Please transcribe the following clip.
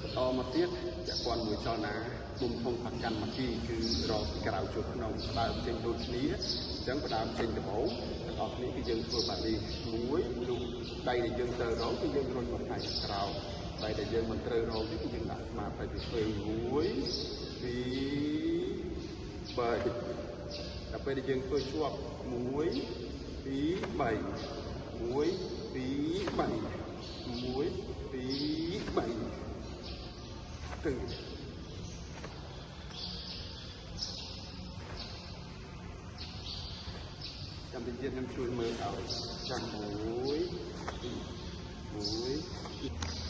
បន្តមកទៀតពាក់ព័ន្ធមួយចលនាមុំធំផាត់កាន់មកទីគឺរកពីក្រៅជួបក្នុងផ្ដើមចេញដូចគ្នាអញ្ចឹងផ្ដើមចេញដំបូងទាំងអស់គ្នាគឺយើងធ្វើបែបនេះមួយនោះដៃដែលយើងត្រូវរកគឺយើងរុញមកខាងក្រៅដៃដែលយើងមិនត្រូវរកគឺយើងដាក់ស្មាទៅពីឆ្វេង1 2 3ដល់ពេលដែលយើងធ្វើជាប់1 2 3 1 2 3 1 2 3ទៅចាំតិចទៀតខ្ញុំជួយមើលឲ្យចាំ1 2 1